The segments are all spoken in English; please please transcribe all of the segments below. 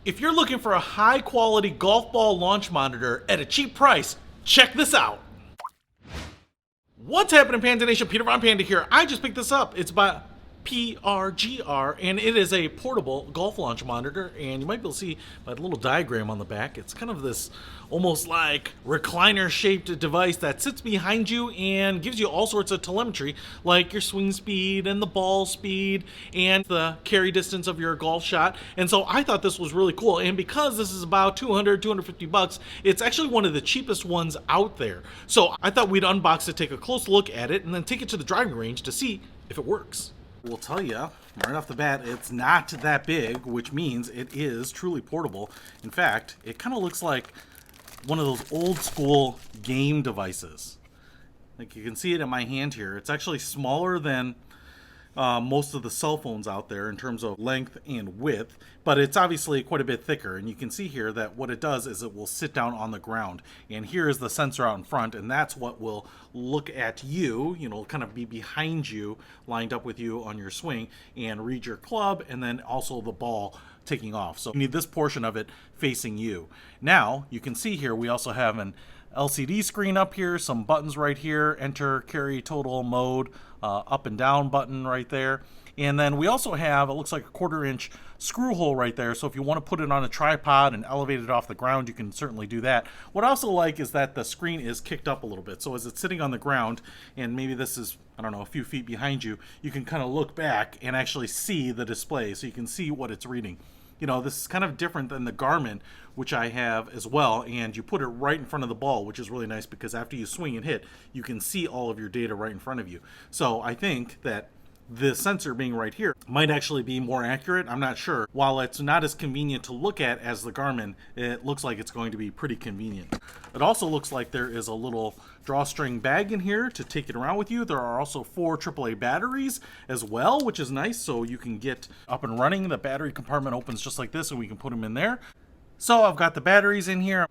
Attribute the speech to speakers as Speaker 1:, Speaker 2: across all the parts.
Speaker 1: If you're looking for a high quality golf ball launch monitor at a cheap price, check this out. What's happening, Panda Nation? Peter Von Panda here. I just picked this up. It's by PRGR, and it is a portable golf launch monitor, and you might be able to see by the little diagram on the back. It's kind of this almost like recliner shaped device that sits behind you and gives you all sorts of telemetry, like your swing speed and the ball speed and the carry distance of your golf shot. And so I thought this was really cool, and because this is about $250, it's actually one of the cheapest ones out there. So I thought we'd unbox it, take a close look at it, and then take it to the driving range to see if it works. We'll tell you right off the bat, it's not that big, which means it is truly portable. In fact, it kind of looks like one of those old school game devices. Like you can see it in my hand here. It's actually smaller than most of the cell phones out there in terms of length and width, but it's obviously quite a bit thicker. And you can see here that what it does is it will sit down on the ground. And here is the sensor out in front, and that's what will look at you, kind of be behind you, lined up with you on your swing, and read your club, and then also the ball taking off. So you need this portion of it facing you. Now, you can see here we also have an LCD screen up here, some buttons right here, enter, carry, total, mode, up and down button right there. And then we also have, it looks like a 1/4-inch screw hole right there. So if you want to put it on a tripod and elevate it off the ground, you can certainly do that. What I also like is that the screen is kicked up a little bit. So as it's sitting on the ground, and maybe this is, I don't know, a few feet behind you, you can kind of look back and actually see the display. So you can see what it's reading. This is kind of different than the Garmin, which I have as well, and you put it right in front of the ball, which is really nice because after you swing and hit, you can see all of your data right in front of you. So I think that the sensor being right here might actually be more accurate. I'm not sure. While it's not as convenient to look at as the Garmin, it looks like it's going to be pretty convenient. It also looks like there is a little drawstring bag in here to take it around with you. There are also 4 AAA batteries as well, which is nice, so you can get up and running. The battery compartment opens just like this, and we can put them in there. So I've got the batteries in here.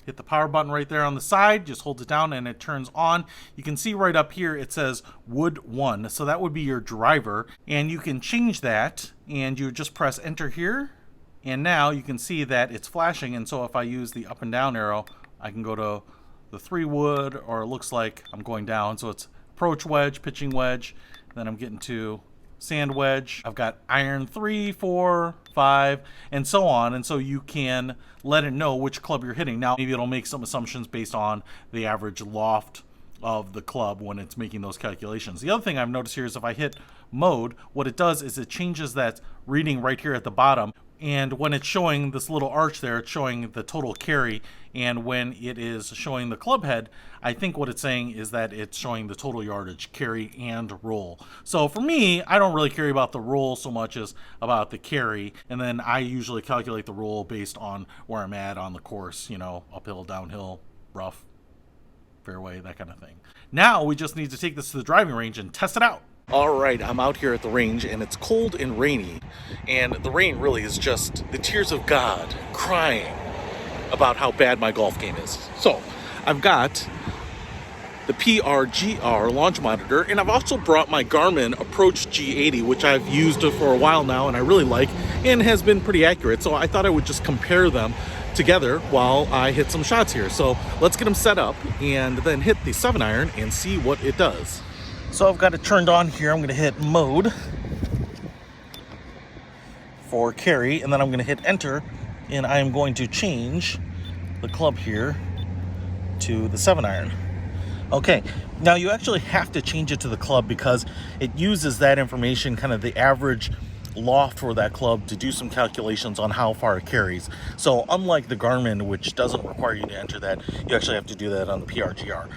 Speaker 1: Hit the power button right there on the side, just hold it down and it turns on. You can see right up here it says Wood 1, so that would be your driver, and you can change that, and you just press enter here, and now you can see that it's flashing. And so if I use the up and down arrow, I can go to the 3 wood, or it looks like I'm going down. So it's approach wedge, pitching wedge, then I'm getting to sand wedge. I've got iron 3, 4, 5, and so on. And so you can let it know which club you're hitting. Now, maybe it'll make some assumptions based on the average loft of the club when it's making those calculations. The other thing I've noticed here is if I hit mode, what it does is it changes that reading right here at the bottom. And when it's showing this little arch there, it's showing the total carry. And when it is showing the club head, I think what it's saying is that it's showing the total yardage, carry, and roll. So for me, I don't really care about the roll so much as about the carry. And then I usually calculate the roll based on where I'm at on the course, uphill, downhill, rough, fairway, that kind of thing. Now we just need to take this to the driving range and test it out. All right, I'm out here at the range, and it's cold and rainy, and the rain really is just the tears of God crying about how bad my golf game is. So I've got the PRGR launch monitor, and I've also brought my Garmin Approach G80, which I've used for a while now and I really like, and has been pretty accurate. So I thought I would just compare them together while I hit some shots here. So let's get them set up and then hit the 7-iron and see what it does. So I've got it turned on here. I'm going to hit mode for carry, and then I'm going to hit enter, and I am going to change the club here to the 7-iron. Okay, now you actually have to change it to the club because it uses that information, kind of the average loft for that club, to do some calculations on how far it carries. So unlike the Garmin, which doesn't require you to enter that, you actually have to do that on the PRGR.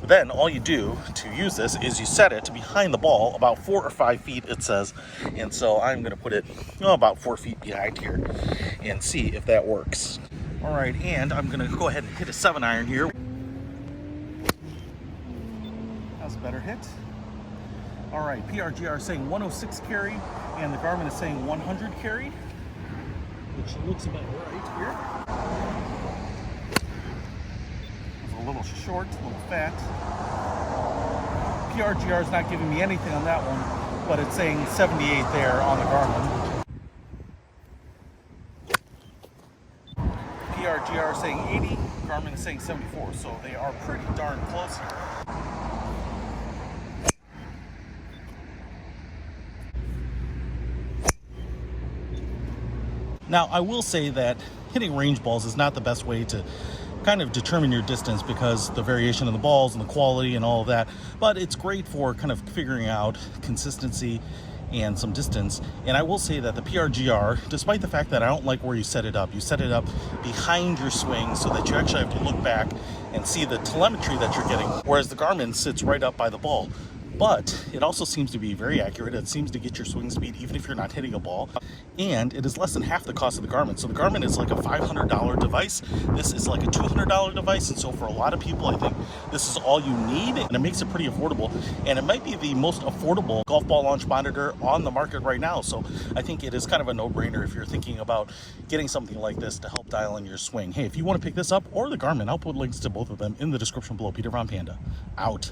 Speaker 1: Then all you do to use this is you set it to behind the ball about 4 or 5 feet, it says. And so I'm going to put it about 4 feet behind here and see if that works. All right, and I'm going to go ahead and hit a 7-iron here. That's a better hit. All right, PRGR is saying 106 carry, and the Garmin is saying 100 carry, which looks about right here. It's a little short, a little fat. PRGR is not giving me anything on that one, but it's saying 78 there on the Garmin. PRGR is saying 80, Garmin is saying 74, so they are pretty darn close here. Now, I will say that hitting range balls is not the best way to kind of determine your distance because the variation of the balls and the quality and all of that, but it's great for kind of figuring out consistency and some distance. And I will say that the PRGR, despite the fact that I don't like where you set it up behind your swing so that you actually have to look back and see the telemetry that you're getting, whereas the Garmin sits right up by the ball. But it also seems to be very accurate. It seems to get your swing speed even if you're not hitting a ball. And it is less than half the cost of the Garmin. So the Garmin is like a $500 device. This is like a $200 device. And so for a lot of people, I think this is all you need. And it makes it pretty affordable. And it might be the most affordable golf ball launch monitor on the market right now. So I think it is kind of a no-brainer if you're thinking about getting something like this to help dial in your swing. Hey, if you want to pick this up or the Garmin, I'll put links to both of them in the description below. Peter von Panda, out.